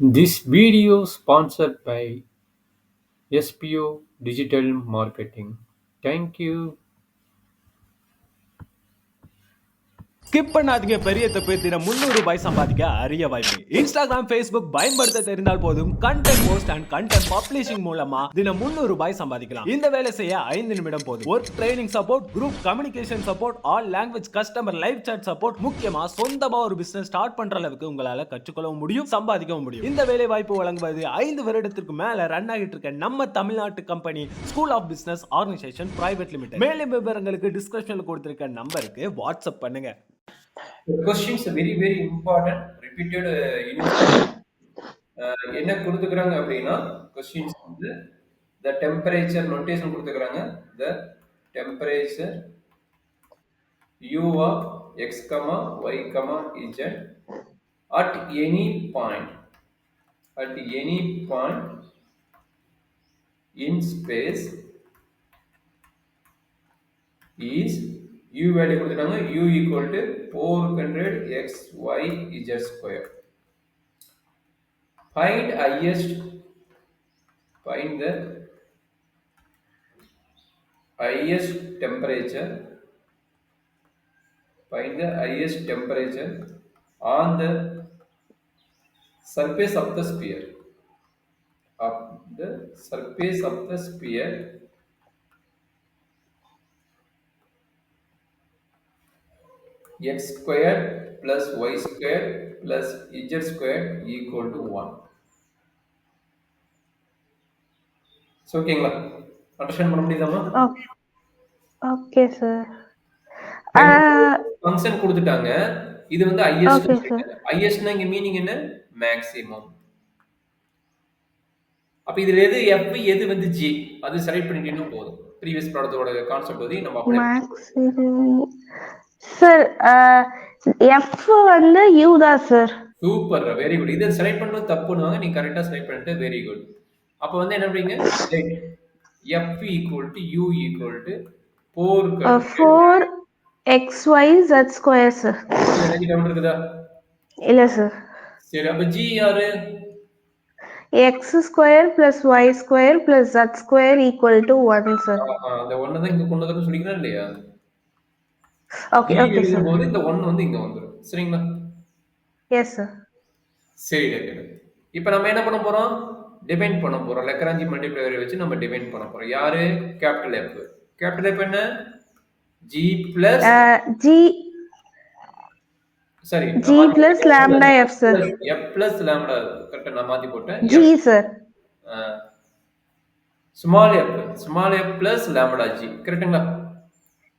This video sponsored by SPO Digital Marketing. Thank you. Skip பண்ணாதீங்க, பெரிய தப்பு. தினம் 300 ரூபாய் சம்பாதிக்க அரிய வாய்ப்பு. இன்ஸ்டாகிராம், ஃபேஸ்புக் பயன்படுத்த தெரிந்தால் போதும். Content post and content publishing மூலமா தினம் 300 ரூபாய் சம்பாதிக்கலாம். இந்த வேலை செய்ய 5 நிமிடம் போதும். Work training support, group communication support, all language customer live chat support, முக்கியமா சொந்தமா ஒரு பிசினஸ் ஸ்டார்ட் பண்ற அளவுக்கு உங்களால கற்றுக்கொள்ளவும் முடியும், சம்பாதிக்கவும் முடியும். இந்த வேலை வாய்ப்பு வழங்குவது 5 வருடத்திற்கு மேல ரன் ஆகிட்டு இருக்க நம்ம தமிழ்நாட்டு company school of business organisation private limited. மேலும் விவரங்களுக்கு டிஸ்கிரிப்ஷன்ல கொடுத்திருக்க நம்பருக்கு வாட்ஸ்அப் பண்ணுங்க. The questions are very important repeated universal. என்ன கொடுத்துக்கறாங்க அப்படின்னா questions வந்து the temperature notation கொடுத்துக்கறாங்க. The temperature u of x, y, z at any point in space is u value கொடுத்துட்டாங்க. u equal to 400 x y z square. Find the highest temperature. Find the highest temperature on the surface of the sphere. X square plus y square plus z square equal to 1. So, ஓகேங்களா? Understand பண்ண முடியுதாமா? Okay sir. Function கொடுத்துட்டாங்க. இது வந்து ஹையஸ்ட்னா இங்க meaning என்ன? Maximum. அப்ப இதுல எது f, எது வந்து g, அது செலக்ட் பண்ணிட்டீங்கன்னா போதும். ப்ரீவியஸ் ப்ராடக்ட்டோட கான்செப்ட் வந்து நம்ம அப்ளை மேக்ஸிமம். சார் f வந்து u தான் சார். Super, very good. இத செலக்ட் பண்ணது தப்புனுவாங்க, நீங்க கரெக்ட்டா செலக்ட் பண்ணிட்டு வெரி குட். அப்ப வந்து என்ன பண்றீங்க? f equal to u equal to 4 xy z square sir. எனக்கு டவுட் இருக்குதா? இல்ல சார். சரி, அப்ப g யாரு? x square plus y square plus z square equal to 1 sir. அந்த 1 தான் இங்க கொண்டு வரணும் சொல்லிக்கிறேன் இல்லையா? Okay okay sir. போது இந்த 1 வந்து இங்க வந்துரும். சரிங்களா? Yes sir. சரி, இப்போ நம்ம என்ன பண்ண போறோம்? டிஃபைன் பண்ண போறோம். லக்ராஞ்சி மல்டிப்ளையரை வச்சு நம்ம டிஃபைன் பண்ண போறோம். யாரு? Capital F. கேபிட்டல் F என்ன? g plus lambda f sir. f plus lambda கரெக்ட்டா நான் மாத்தி போட்டேன். g sir. Small f plus lambda g கரெக்ட்டுங்களா?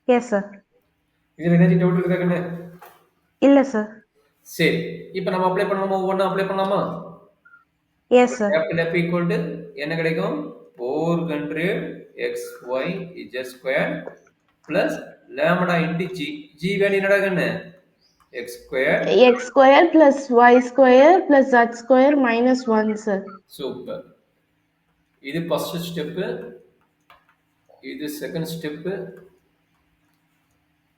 Yes sir. இதுல என்ன டவுட் இருக்கா கண்ணே? இல்ல சார். சரி, இப்போ நம்ம அப்ளை பண்ணலாமா? ஒவ்வொண்ணா அப்ளை பண்ணலாமா? Yes sir. Capital F equal to என்ன கிடைக்கும்? 400 xy z square plus lambda into g. g value என்னடா கண்ணே? x square plus y square plus z square minus 1 sir. Super. இது ஃபர்ஸ்ட் ஸ்டெப், இது செகண்ட் ஸ்டெப்.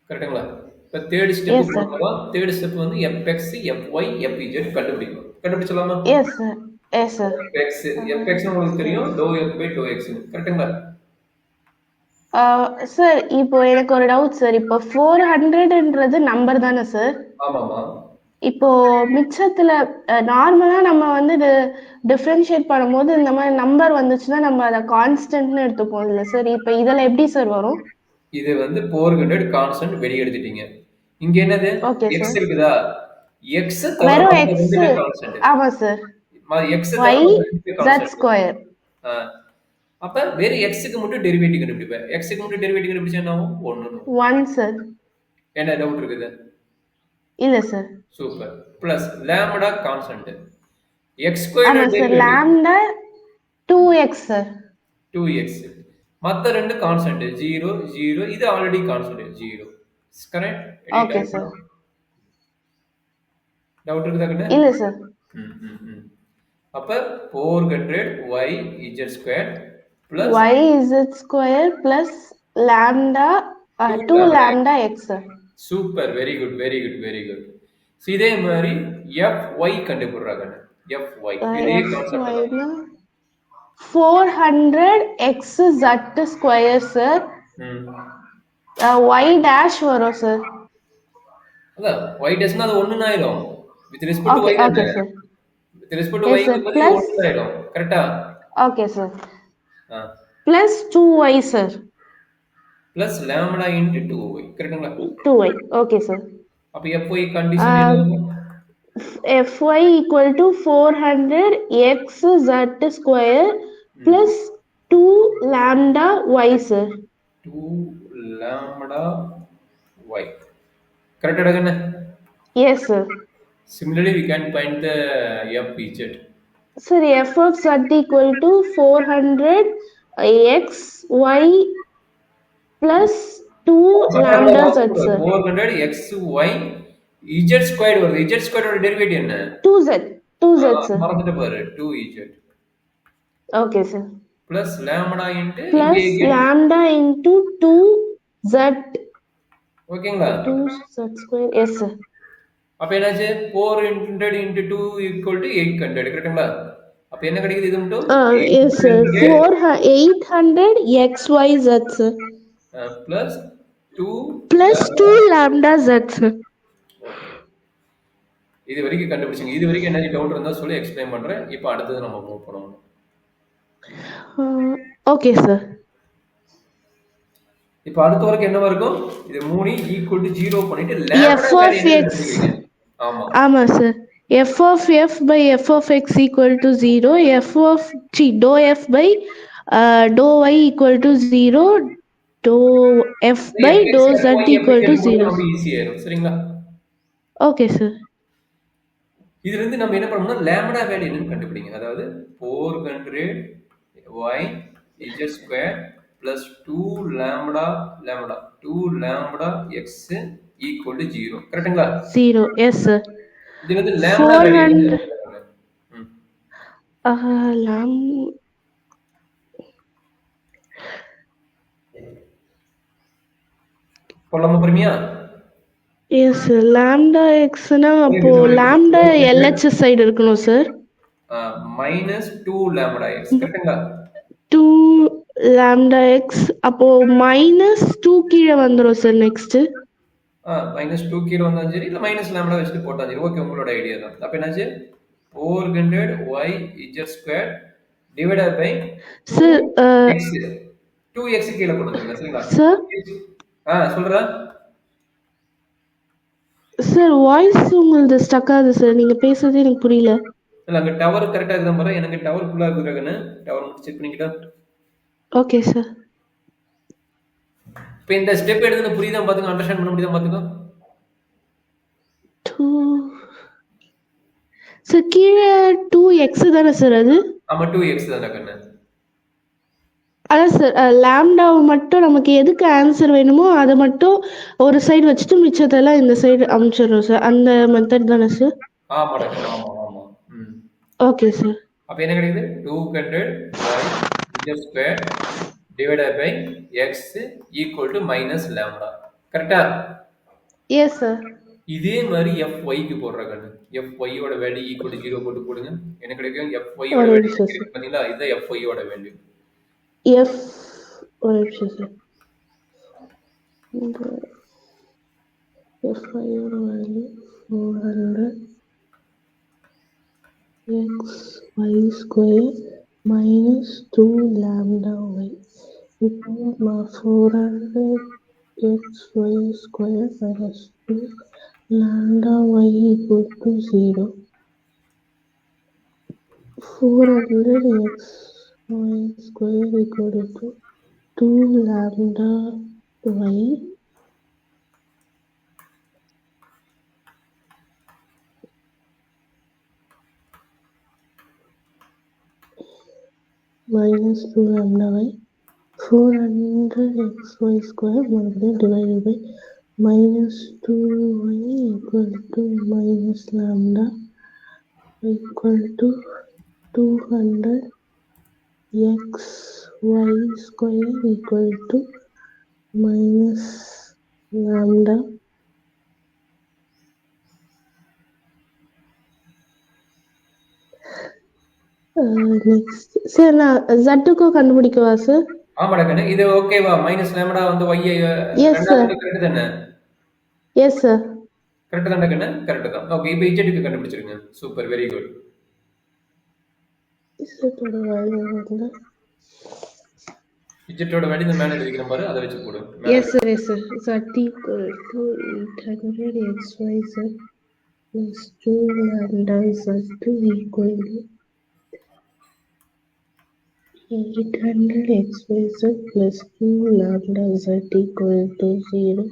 கரெக்ட்டுங்களா? இப்ப third step போறோம். Third step வந்து fx, fy, fz கண்டுபிடிக்கணும். கண்டுபிடிச்சலாமா? Yes sir. Yes sir. fx உங்களுக்கு தெரியும், dou f by dou x. கரெக்ட்டுங்களா? சார் இப்போ எனக்கு ஒரு டவுட் சார். இப்போ 400ன்றது நம்பர் தானே சார்? ஆமாமா. இப்போ மிச்சத்துல நார்மலா நம்ம வந்து இது டிஃபரன்ஷியேட் பண்ணும்போது இந்த மாதிரி நம்பர் வந்துச்சுன்னா நம்ம அதை கான்ஸ்டன்ட்னு எடுத்துப்போம் இல்ல சார்? இப்போ இதெல்லாம் எப்படி சார் வரும்? இது வந்து 400 கான்ஸ்டன்ட் வெளிய எடுத்துட்டீங்க. இங்க என்னது? x இருக்குதா? x வெறும் x. ஆமா sir. x y z square. அப்ப வேற x க்கு மட்டும் டெரிவேட்டிவ் கண்டுபிடிப்பேன். x க்கு மட்டும் டெரிவேட்டிவ் கண்டுபிடிச்சா என்ன ஆகும்? 1 சார். என்ன டவுட் இருக்குது? இல்ல sir. Super. Plus lambda constant. x square sir lambda 2x sir. 2x. மத்த ரெண்டு கான்ஸ்டன்ட் 0 0. இது already constant 0. Correct? Okay sir. Doubt இருக்குதா கண்ணே? இல்ல சார். அப்ப 400 y z square plus y z square plus lambda 2 lambda x sir. Super, very good. So இதே மாதிரி fy கண்டுபிடிறாங்க. fy இதே கான்செப்ட் தான். fyனா 400 x z ஸ்கொயர் சார். ம் y dash வரும் சார். அதான் y டேஷ்னா அது 1 ஆயிடும். With respect to okay y okay தானே. Sir. With respect to y yes sir. ங்கும்போது பிளஸ் 1 ஆயிடும். கரெக்ட்டா? Okay sir. ஆ plus 2y sir. Plus lambda into 2y கரெக்ட்டுங்களா? 2y okay sir. அப்ப fy கண்டிஷன் என்ன வரும்? fy equal to 400 x z square plus 2 lambda y sir. 2 lambda y கரெக்ட்டா கண்ணே? Yes sir. Similarly we can find the fz. Sir, f of z equal to 400 x y plus 2 lambda z sir. 400 x y z squared வருது. z squared ஓட derivative என்ன? 2z sir. மறந்துட்ட பாரு 2z Okay sir. plus lambda into Plus lambda into 2z. ஓகேங்களா? 2z square. Yes sir. அப்ப என்னாச்சு 400 into 2 equal to 800 கரெக்ட்டுங்களா? அப்ப என்ன கிடைக்குது இது மட்டும்? Yes sir. 800 xyz sir. Plus 2 Plus 2 lambda z sir. இது வரைக்கும் கண்டுபிடிச்சீங்க. இது வரைக்கும் என்ன டவுட் இருந்தா சொல்லி எக்ஸ்பிளைன் பண்றேன். இப்போ அடுத்து நம்ம மூவ் பண்ணுவோம். Okay sir. இப்போ அடுத்த வரைக்கும் என்னவா இருக்கும்? இது 3 equal to 0 பண்ணிட்டு f of x. ஆமா sir. f of f by f of x equal to 0. f of dou f by dou y equal to 0. Dou f by dou z equal to 0. ரொம்ப ஈஸியா இருக்கும். சரிங்களா? Okay sir. இதுல இருந்து நம்ம என்ன பண்ணனும்னா லாம்டா வேல்யூ என்னன்னு கண்டுபிடிங்க. அதாவது 400 y z square plus 2 lambda 2 lambda x equal to 0 கரெக்ட்டுங்களா? 0. Yes sir. இது வந்து லாம்டா வேல்யூ போலாமா பொறுமையா? Yes sir. Lambda x னா அப்போ lambda LHS சைடு இருக்கணும் சார். minus 2 lambda x கரெக்ட்டுங்களா? 2 lambda x அப்போ minus 2 கீழ வந்துரும் சார் நெக்ஸ்ட். minus 2 கீழ வந்தாலும் சரி இல்ல minus lambda வச்சுட்டு போட்டாலும் சரி. ஓகே உங்களோட ஐடியா தான். அப்ப என்னாச்சு 400 y z square divided by sir x 2x கீழ கொண்டு வந்துருங்க சரிங்களா? சார் சொல்றா சார் வாய்ஸ் உங்களுக்கு ஸ்டக் ஆகுது சார். நீங்க பேசுறது எனக்கு புரியல. இல்ல அங்க டவர் கரெக்ட்டா இருக்குதா பாரு. எனக்கு டவர் ஃபுல்லா இருக்குதுன்னு டவர் மட்டும் செக் பண்ணிக்கிட்டா. Okay sir. இப்போ இந்த ஸ்டெப் எடுத்து புரியுதா பாத்துங்க. அண்டர்ஸ்டாண்ட் பண்ண முடியுதா பாத்துங்க. 2 சார் கீழ 2x தானே சார் அது? ஆமா 2x தான கண்ணு. அதான் சார் லாம்டாவை மட்டும் நமக்கு எதுக்கு ஆன்சர் வேணுமோ அதை மட்டும் ஒரு சைடு வச்சுட்டு மிச்சத்தெல்லாம் இந்த சைடு அமைச்சிடுறோம் சார். அந்த மெத்தட் தானே சார்? ஆமாடா ஆமா ஆமா. Okay sir. அப்ப என்ன கிடைக்குது 200 y z square divided by x equal to minus lambda கரெக்ட்டா? Yes sir. இதே மாதிரி fy க்கு போடுற கண்ணு. fy ஓட வேல்யூ equal to 0 போட்டு போடுங்க. என்ன கிடைக்கும்? fy ஓட வேல்யூ பாத்தீங்களா? இது fy ஓட வேல்யூ. எஃப் ஒரு நிமிஷம் சார். fy ஓட value 400 x y square minus 2 lambda y. இப்போ 400 x y square minus 2 lambda y equal to 0. 400 x y square equal to 2 lambda y minus 2 lambda y. 400 xy square divided by minus 2y equal to minus lambda equal to 200 xy square equal to minus lambda next sir நான் ஜட்டுக்கும் கண்டுபிடிக்கவா sir? ஆமாடா கண்ணு, இது ஓகேவா? Minus lambda வந்து y yes sir. Correct தானே? Yes sir. Correct தானே கண்ணு? கரெக்ட் தான். ஓகே, இப்போ இஜெட்டுக்கு கண்டுபிடிச்சிருங்க. Super, very good. இசட்டோட வேல்யூ வந்து இஜெட்டோட வேல்யூ இந்த மேல எழுதிக்கிற பாரு, அதை வச்சு போடு. S sir. Yes sir. Z equal to 800 XYZ plus 2 lambda Z2 equal to 800 XYZ plus 2 lambda Z equal to 0.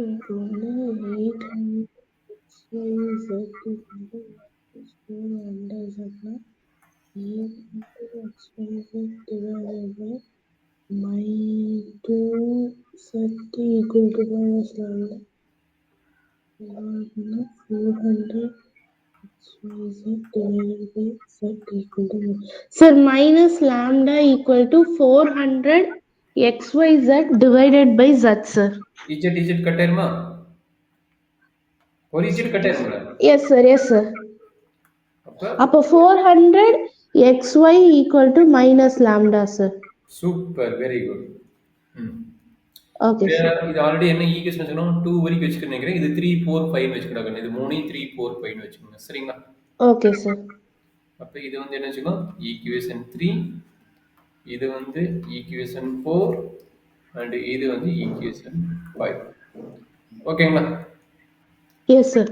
800 XYZ equal to 2 lambda Z. 800 XYZ divided by my 2 Z equal to minus lambda. 400 XYZ divided by Z equal to sir minus lambda equal to 400 XYZ divided by Z sir. Z cut ஆயிருமா? ஒரு Z cut ஆயிருமா? Yes sir. Yes sir. அப்போ 400 XY equal to minus lambda sir. Super, very good. Okay sir. இது already என்ன equation வச்சுக்கணும்? 2 வரைக்கும் வச்சுக்கணும் நினைக்கிறேன். இது 3 4 5 வச்சுக்கணும். இது 3 3 4 5 வச்சுக்கோங்க. சரிங்களா? Okay sir. அப்ப இது வந்து என்ன வச்சுக்கணும்? ஈக்குவேஷன் 3, இது வந்து ஈக்குவேஷன் 4 அண்ட் இது வந்து ஈக்குவேஷன் 5. ஓகேங்களா? Yes sir.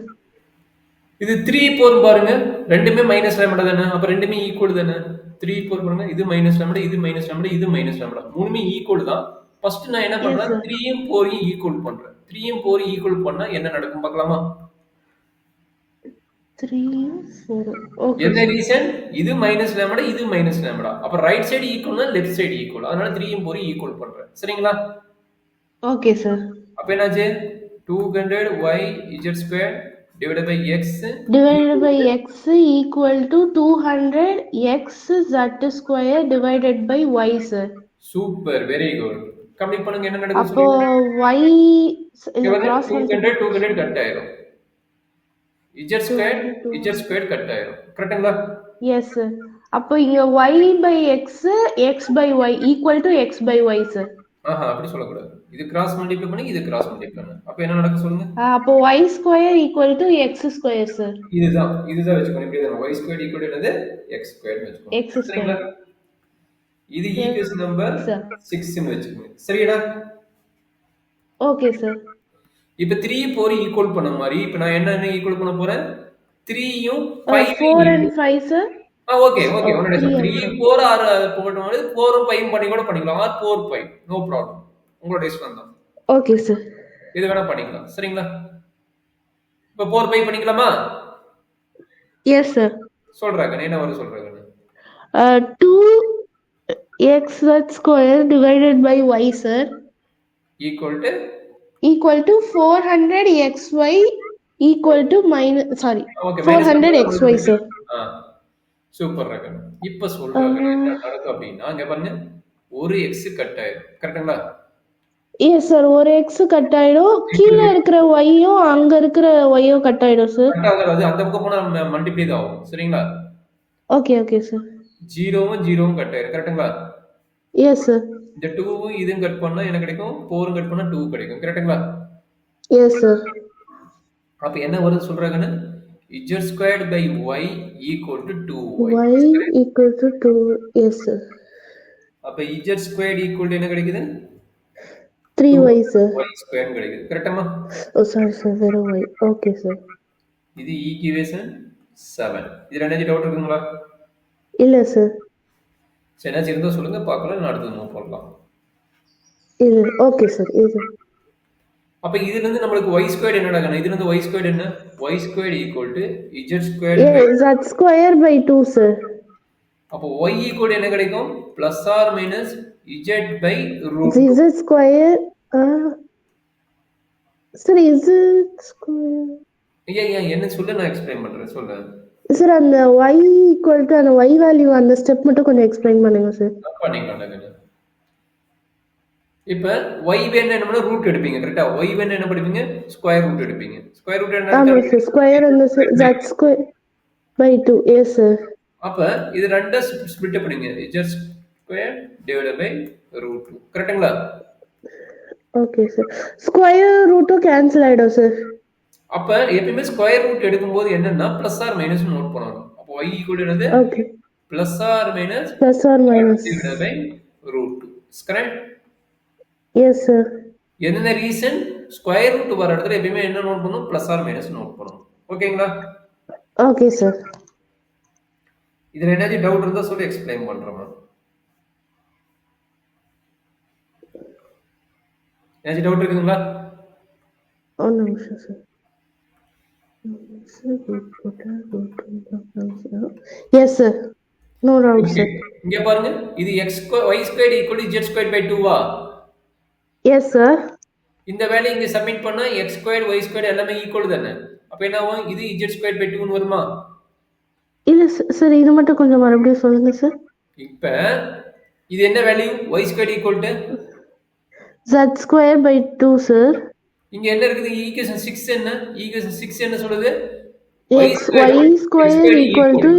இது 3 4 பாருங்க, ரெண்டுமே மைனஸ் லேமடா தானே? அப்ப ரெண்டுமே ஈக்குவல் தானே? 3 4 பாருங்க, இது மைனஸ் லேமடா, இது மைனஸ் லேமடா, இது மைனஸ் லேமடா, மூணுமே ஈக்குவல் தான். ஃபர்ஸ்ட் நான் என்ன பண்றேன்? 3யும் 4யும் ஈக்குவல் பண்றேன். 3யும் 4யும் ஈக்குவல் பண்ணா என்ன நடக்கும் பார்க்கலாமா? 3 4. Okay. என்ன ரீசன்? இது மைனஸ் லேமடா, இது மைனஸ் லேமடா. அப்ப ரைட் சைடு ஈக்குவல்னா லெஃப்ட் சைடு ஈக்குவல். அதனால 3யும் 4யும் ஈக்குவல் பண்றேன். சரிங்களா? Okay sir. அப்ப என்னாச்சு? 200 y z squared divided by x divided by x equal to 200 x z square divided by y sir. Super, very good. Complete பண்ணுங்க. என்ன நடக்கும் அப்போ y cross 200 கட் ஆயிரும். z squared கட் ஆயிரும். கரெக்ட்டுங்களா? yes sir. அப்போ இங்க y by x x by y equal to x by y sir. அப்படி சொல்ல கூடாது. இது கிராஸ் மல்டிப்ளை பண்ணி இது கிராஸ் மல்டிப்ளை பண்ணு. அப்ப என்ன நடக்கும் சொல்லுங்க? அப்போ y square equal to x square sir. இதுதான் வெச்சுக்கணும். இப்படி தான் y squared equal to என்னது? x squared வெச்சுக்கணும். x square. இது ஈக்குவேஷன் நம்பர் 6 ன்னு வெச்சுக்கோங்க. சரிடா? Okay sir. இப்போ 3 4 ஈக்குவல் பண்ண மாதிரி இப்போ நான் என்ன ஈக்குவல் பண்ண போறேன்? 3யும் 4 and 5 sir. Okay okay. 3 4 6 போடும்போது 4ம் 5ம் பண்ணி கூட பண்ணிக்கலாம். Or 4 5 no problem. உங்களோட இஷ்டம் தான். Okay sir. இது வேணா பண்ணிக்கலாம். சரிங்களா? இப்போ 4 5 பண்ணிக்கலாமா? Yes sir. சொல்றாங்க. என்ன வர சொல்றாங்க? 2xz square divided by y sir equal to 400 xy equal to minus 400 xy sir. Super ரகன். இப்ப சொல்றாங்க என்ன நடக்கும் அப்படின்னா அங்க பாருங்க, ஒரு x கட் ஆயிடும். கரெக்ட்டுங்களா? Yes sir. ஒரு x கட் ஆயிடும், கீழ இருக்கிற y-யும் அங்க இருக்கிற y-யும் கட் ஆயிடும் சார். கட் ஆகாது. அந்த பக்கம் போனா மல்டிப்ளை தான் ஆகும். சரிங்களா? Okay okay sir. 0வும் 0வும் கட் ஆயிடும். கரெக்ட்டுங்களா? Yes sir. இந்த 2வும் இதுவும் கட் பண்ணா என்ன கிடைக்கும்? 4ம் கட் பண்ணா 2 கிடைக்கும். கரெக்ட்டுங்களா? Yes sir. அப்ப என்ன வருது சொல்றாங்கன்னு? z squared by y equal to 2y. y equal to 2. yes sir. அப்ப z squared equal to என்ன கிடைக்குது? 3y sir. y squared கிடைக்குது. கரெக்ட்டா? sorry sir, வெறும் y. Okay sir. இது ஈக்குவேஷன் 7. இது ரெண்டாவது டவுட் இருக்குங்களா? இல்ல சார். சரி, என்ன இருந்தா சொல்லுங்க, பார்க்கலாம். நான் அடுத்து மூவ் பண்ணலாம். இல்ல. Okay sir. இது அப்ப இதுல இருந்து நமக்கு y squared என்னடா? இதுல இருந்து y squared என்ன? y squared equal to z squared z square by 2 sir. அப்ப y equal என்ன கிடைக்கும்? plus or minus z by root z square சரி z square என்ன சொல்ல நான் எக்ஸ்பிளைன் பண்றேன். சொல்றேன் சார். அந்த y equal to அந்த y வேல்யூ அந்த ஸ்டெப் மட்டும் கொஞ்சம் எக்ஸ்பிளைன் பண்ணுங்க சார். பண்ணிக்கலாம். இப்ப y வேணா என்ன பண்ண ரூட் எடுப்பீங்க. கரெக்ட்டா? y வேணா என்ன பண்ணுவீங்க? ஸ்கொயர் ரூட் எடுப்பீங்க. ஸ்கொயர் ரூட் என்ன? ஆமா சார். ஸ்கொயர் அந்த z square by 2. Yes, sir. அப்ப இது ரெண்டா ஸ்பிளிட் பண்ணுங்க. z square divided by root 2. கரெக்ட்டுங்களா? Okay, sir. Square root cancel ஆயிடும் sir. அப்ப எப்பவுமே ஸ்கொயர் ரூட் எடுக்கும்போது என்னன்னா பிளஸ் ஆர் மைனஸ் நோட் பண்ணணும். அப்போ y ஈக்குவல் என்னது? Okay. Plus or minus Plus or minus. Divided by root 2. Correct? Yes, sir. என்ன ரீசன்? ஸ்கொயர் ரூட் வர இடத்துல எப்பவுமே என்ன நோட் பண்ணணும்? பிளஸ் ஆர் மைனஸ் நோட் பண்ணணும். ஓகேங்களா? Okay, sir. இதுல ஏதாச்சும் டவுட் இருந்தா சொல்லி எக்ஸ்பிளைன் பண்றேன். ஏதாச்சும் டவுட் இருக்குங்களா? ஒரு நிமிஷம் sir. Yes, sir. No doubt, sir. இங்க பாருங்க, இது x y squared equal to z squared by 2 வா? Yes, sir. இந்த வேல்யூ இங்க சப்மிட் பண்ணா x squared y squared எல்லாமே ஈக்குவல் தானே. அப்ப என்ன ஆகும்? இது z squared by 2 ன்னு வருமா? இல்ல சார், இது மட்டும் கொஞ்சம் மறுபடியும் சொல்லுங்க சார். இப்ப இது என்ன value? y squared equal to z square by 2 sir. இங்க என்ன இருக்குது? ஈக்குவேஷன் 6 என்ன? ஈக்குவேஷன் 6 என்ன சொல்லுது? y square equal to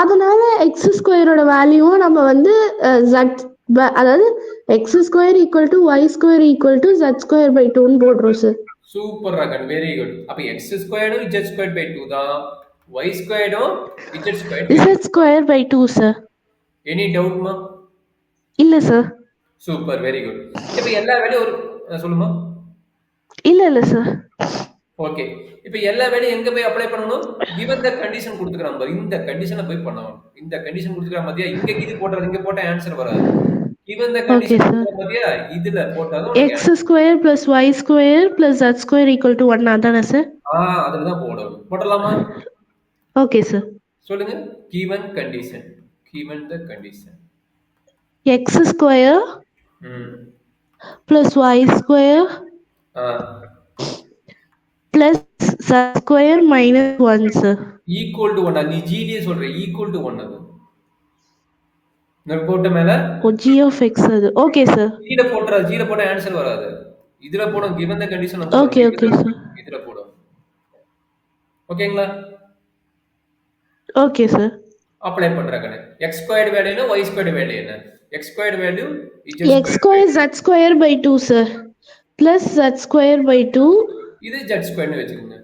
அதனால x ஸ்கொயரோட வேல்யூவும் நம்ம வந்து z அதாவது x square equal to y square equal to z square by 2 ன்னு போடுறோம் sir. Super Ragan, very good. அப்ப x squared z squared by 2 தான், y squared z squared by 2 sir. Any doubt மா? இல்ல சார். Super, very good. இப்ப எல்லா வேலையும் ஒரு சொல்லுமா? இல்ல சார். ஓகே, இப்ப எல்லா வேலையும் எங்க போய் அப்ளை பண்ணனும்? given the condition கொடுத்துக்கறான் பாரு, இந்த கண்டிஷனை போய் பண்ணனும். இந்த கண்டிஷன் கொடுத்துக்கறான் பாத்தியா? இங்க இது போடுறது, இங்க போட்ட ஆன்சர் வராது. given the condition கொடுத்துக்கறான் பாத்தியா? இதுல போட்டாதான் x square plus y square plus z square equal to 1 அதானே சார்? அதுல தான் போடணும். போடலாமா? Okay sir. சொல்லுங்க. given condition, given the condition x square plus y square plus z square minus 1 sir. equal to 1. நீ gd சொல்ற, equal to 1 அது. நான் போட்ட மேல g of x அது. Okay sir. g ல போட்றா, g ல போட்ட ஆன்சர் வராது. இதுல போடும் given the condition வந்து. Okay sir. இதுல போடும். ஓகேங்களா? Okay sir. அப்ளை பண்றேன். x squared வேல்யூ என்ன, y squared வேல்யூ என்ன? x squared value x square z square by 2 sir plus z square by 2. இது z squared னு வெச்சுக்கங்க.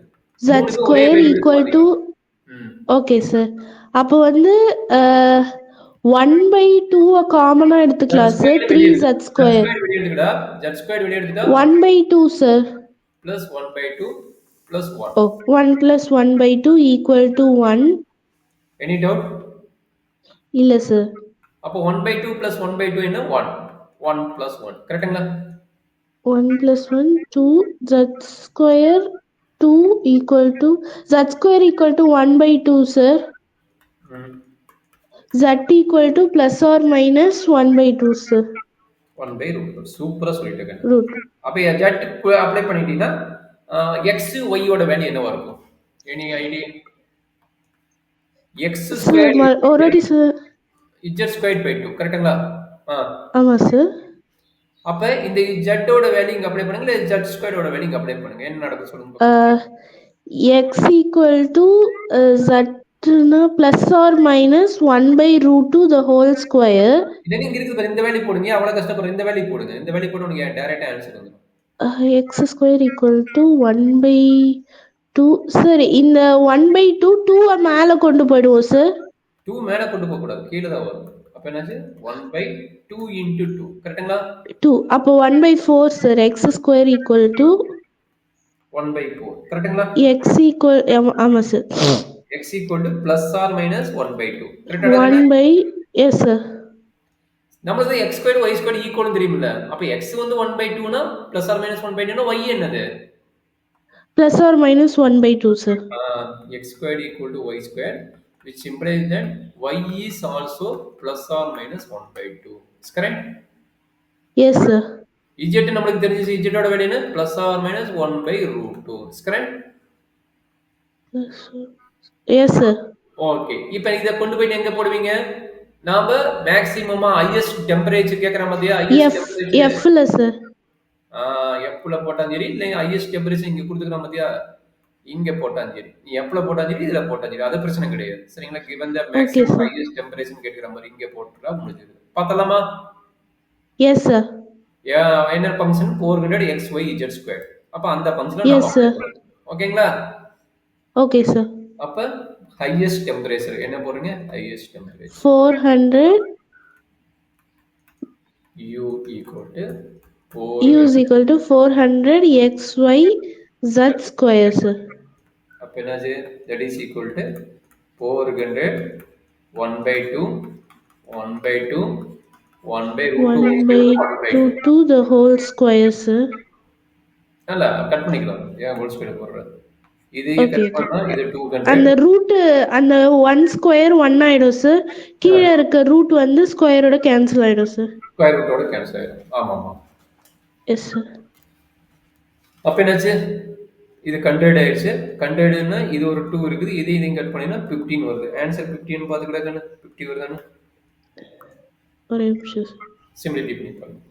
z square equal to okay sir. அப்ப வந்து 1/2 காமனா எடுத்துக்கலாம் சார். 3z square வெளிய எடுத்துடா. z squared வெளிய எடுத்துடா. 1/2 sir plus 1/2 plus 1. 1 plus 1/2 equal to 1. Any doubt? இல்ல sir. அப்ப 1/2 plus 1/2 என்ன? 1. 1 plus 1. கரெக்ட்டுங்களா? 1 plus 1 2 z square 2 equal to z square equal to 1/2 sir. Z equal to plus or minus 1/2 sir. 1/√. சூப்பரா சொல்லிட்டேன். root. அப்ப z apply பண்ணிட்டீங்கன்னா x y ஓட value என்னவா இருக்கும்? Any idea? x square already sir. z squared by 2. கரெக்ட்டுங்களா? ஆமா sir. அப்ப இந்த z ஓட வேல்யூ இங்க அப்ளை பண்ணுங்க, இல்ல z ஸ்கொயர்ட் ஓட வேல்யூ இங்க அப்ளை பண்ணுங்க. என்ன நடக்கும் சொல்லுங்க. x equal to z plus or minus 1/√2 the whole square. இங்க இருக்குது பாரு, இந்த வேல்யூ போடுங்க. அவ்வளவு கஷ்டப்படுற, இந்த வேல்யூ போடுங்க. இந்த வேல்யூ போட்டு உங்களுக்கு டைரக்டா ஆன்சர் வந்துரும். x square equal to 1/2 sir. இந்த 1/2 2 மேல கொண்டு போய்டுவோம் சார். 2 மேல கொண்டு போக கூடாது, கீழ தான் வரும். அப்ப என்னாச்சு? 1/2 into 2. கரெக்ட்டுங்களா? 2. அப்ப 1/4 sir. x square equal to 1/4. கரெக்ட்டுங்களா? x equal ஆமா sir. x equal to plus or minus 1/2. கரெக்ட்டா? 1 yes sir. நமது x squared y squared equal னு தெரியும்ல. அப்ப x வந்து 1/2 னா plus or minus 1/2 னா y என்னது? Plus or minus 1/2 sir. X squared equal to y squared, which implies that y is also plus or minus 1/2. Is correct? Yes sir. z நமக்கு தெரிஞ்சது, z ஓட வேல்யூ என்ன? plus or minus 1/√2. Is correct? Yes sir. Okay, இப்போ இத கொண்டு போய் எங்க போடுவீங்க? நாம மேக்ஸिमமா ஹையஸ்ட் டெம்பரேச்சர் கேக்குற மாதிரியா? ஹையஸ்ட் f ல சார். f ல போட்டா சரி, இல்ல ஹையஸ்ட் டெம்பரேச்சர் இங்க கொடுத்துக்கற மாதிரியா? இங்க போட்டாலும் சரி, நீ எஃப்ல போட்டாலும் சரி, இதுல போட்டாலும் சரி, அது பிரச்சனை கிடையாது. சரிங்களா? given the Okay, maximum sir. highest temperature கேட்கிற மாதிரி இங்க போட்டுட்டா முடிஞ்சது. பார்த்தலாமா? Yes, sir. என்ன function 400 x y z square. அப்ப அந்த ஃபங்க்ஷனை Yes, நம்ம sir. ஓகேங்களா? Okay, sir. அப்ப highest temperature என்ன போடுறீங்க? highest temperature 400 u equal to U is equal to 400 xy z square, sir. அப்ப என்னாச்சு? that is equal to 400 1 by 2 1 by 2 1 by root 2 1 is by equal to 1 by 2. 2 to the whole square, sir. அல்ல cut பண்ணிக்கலாம். ஏன் whole square போடுறது? இது Okay, cut okay. பண்ணா இது 200 அந்த ரூட் அந்த 1 ஸ்கொயர் 1 ஆயிடும் சார். கீழே இருக்க ரூட் வந்து ஸ்கொயரோட கேன்சல் ஆயிடும் சார். ஸ்கொயர் ரூட்டோட கேன்சல் ஆயிடும். ஆமாமா. Yes sir. அப்ப என்னாச்சு? இது 100 ஆயிடுச்சு. 100ன்னா இது ஒரு 2 இருக்குது. இதையும் கட் பண்ணினா 15 வருது. ஆன்சர் 15 பாத்துக்கிட்டா 50 வருதானே? ஒரே நிமிஷம் சார். சிம்பிளிஃபை பண்ணி பாருங்க.